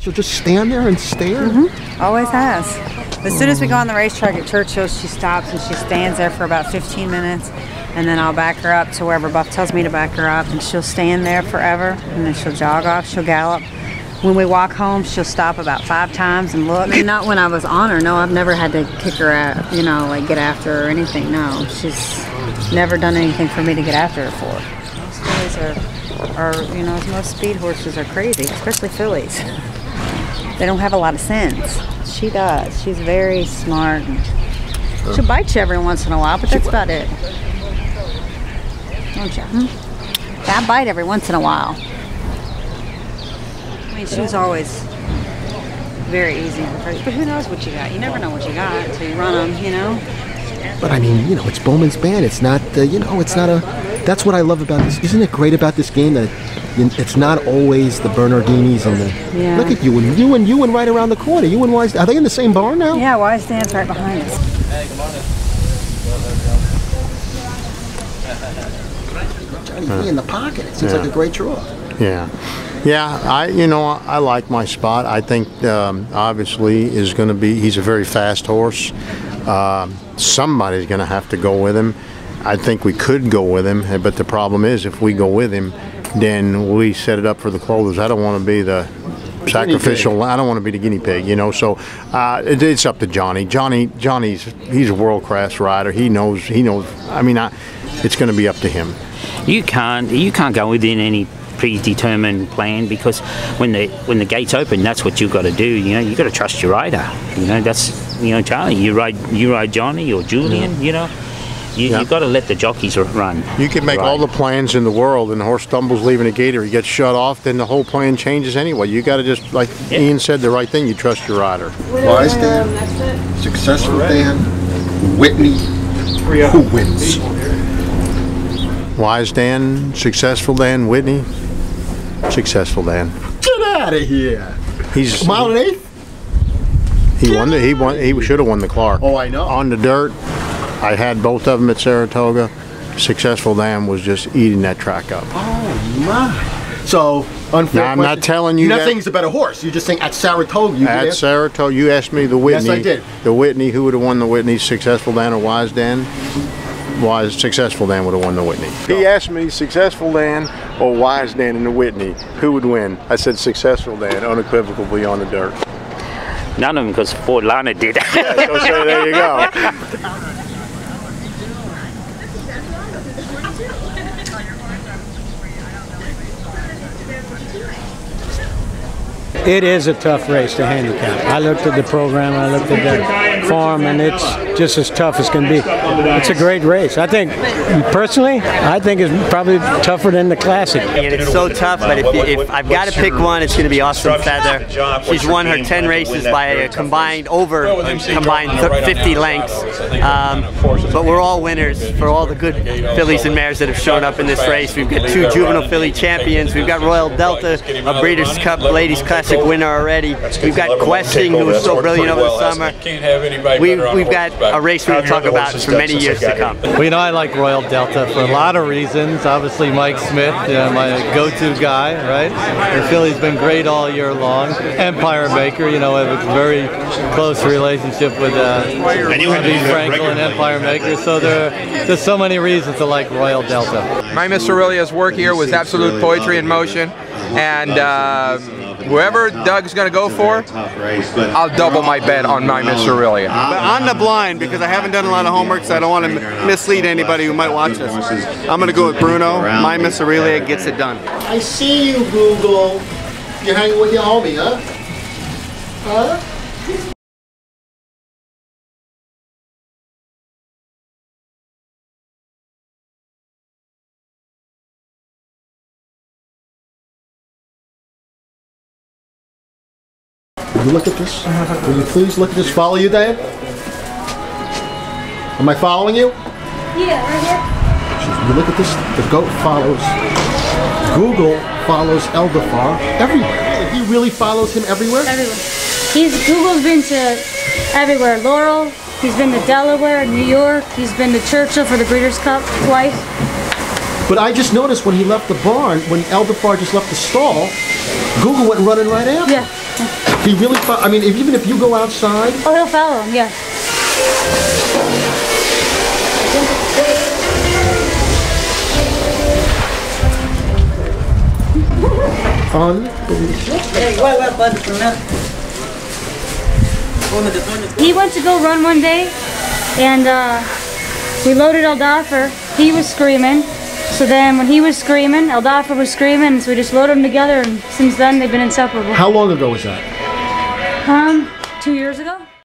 She'll just stand there and stare? Always has. As soon as we go on the racetrack at Churchill, she stops and she stands there for about 15 minutes. And then I'll back her up to wherever Buff tells me to back her up. And she'll stand there forever. And then she'll jog off, she'll gallop. When we walk home, she'll stop about 5 times and look. Not when I was on her. No, I've never had to kick her out, you know, like get after her or anything. No, she's never done anything for me to get after her for. Most fillies are, you know, most speed horses are crazy, especially fillies. They don't have a lot of sense. She does. She's very smart. She'll bite you every once in a while, but that's about it. Don't you? I bite every once in a while. I mean, she was always very easy on the first, but who knows what you got? You never know what you got until you run them, you know? But I mean, you know, it's Bowman's Band. It's not, you know, it's not a... That's what I love about this. Isn't it great about this game that it's not always the Bernardinis and the... Yeah. Look at you and right around the corner. You and Wise... Are they in the same barn now? Yeah, Wise Dan's right behind us. Hey, good morning. Johnny B in the pocket. It seems like a great draw. Yeah. Yeah, I like my spot. I think obviously is going to be, he's a very fast horse. Somebody's going to have to go with him. I think we could go with him, but the problem is if we go with him, then we set it up for the closers. I don't want to be the sacrificial. I don't want to be the guinea pig, you know. So it's up to Johnny. He's a world-class rider. He knows. I mean, it's going to be up to him. You can't go within any predetermined plan, because when the gates open, that's what you've got to do. You know, you got to trust your rider. You know, that's, you know, Charlie. You ride Johnny or Julian. You know, you've got to let the jockeys run. You can make all the plans in the world, and the horse stumbles leaving a gate or he gets shut off, then the whole plan changes anyway. You got to just, like Ian said, the right thing. You trust your rider. Wise Dan, Successful Dan, Whitney. Who wins? Wise Dan, Successful Dan, Whitney. Successful Dan. Get out of here! He's a mile and 1/8. He should have won the Clark. Oh, I know. On the dirt, I had both of them at Saratoga. Successful Dan was just eating that track up. Oh my! So unfair. Now, I'm not telling you. You're not saying he's a better horse. You're just saying at Saratoga. At Saratoga, you asked me the Whitney. Yes, I did. The Whitney, who would have won the Whitney? Successful Dan or Wise Dan? Successful Dan would have won the Whitney. He asked me, Successful Dan or Wise Dan in the Whitney, who would win? I said Successful Dan, unequivocally on the dirt. None of them, because Fort Lana did. Yeah, so there you go. It is a tough race to handicap. I looked at the program, I looked at the farm, and it's just as tough as can be. It's a great race. I think, personally, it's probably tougher than the Classic. And it's so tough, but if I've got to pick one, it's going to be Austin Feather. She's won her 10 races by a combined 50 lengths. But we're all winners for all the good fillies and mares that have shown up in this race. We've got 2 juvenile filly champions. We've got Royal Delta, a Breeders' Cup Ladies Classic winner already. We've got Questing, who was so brilliant over the summer. We've got a race we're going to talk about for many years to come. Well, you know, I like Royal Delta for a lot of reasons. Obviously, Mike Smith, my go-to guy, right? The filly's been great all year long. Empire Maker, you know, I have a very close relationship with Andy Frankel and Empire Maker, so there's so many reasons to like Royal Delta. My Miss Aurelia's work here was absolute poetry in motion, and whoever Doug's going to go for, I'll double my bet on My Miss Aurelia. But on the blind, because I haven't done a lot of homework, so I don't want to mislead anybody who might watch this. I'm going to go with Bruno. My Miss Aurelia gets it done. I see you, Google. You're hanging with your homie, huh? Huh? Will you look at this? Will you please look at this? Follow you, Diane? Am I following you? Yeah, right here. You look at this, the goat follows, Google follows Eldafar everywhere. He really follows him everywhere? Everywhere. Google's been to everywhere. Laurel, he's been to Delaware, New York, he's been to Churchill for the Breeders' Cup twice. But I just noticed when he left the barn, when Eldafar just left the stall, Google went running right after. Yeah. he really? I mean, even if you go outside. Oh, he'll follow him. Yeah. He went to go run one day, and we loaded Eldoffer. He was screaming. So then when he was screaming, Eldoffer was screaming, so we just loaded them together, and since then they've been inseparable. How long ago was that? 2 years ago.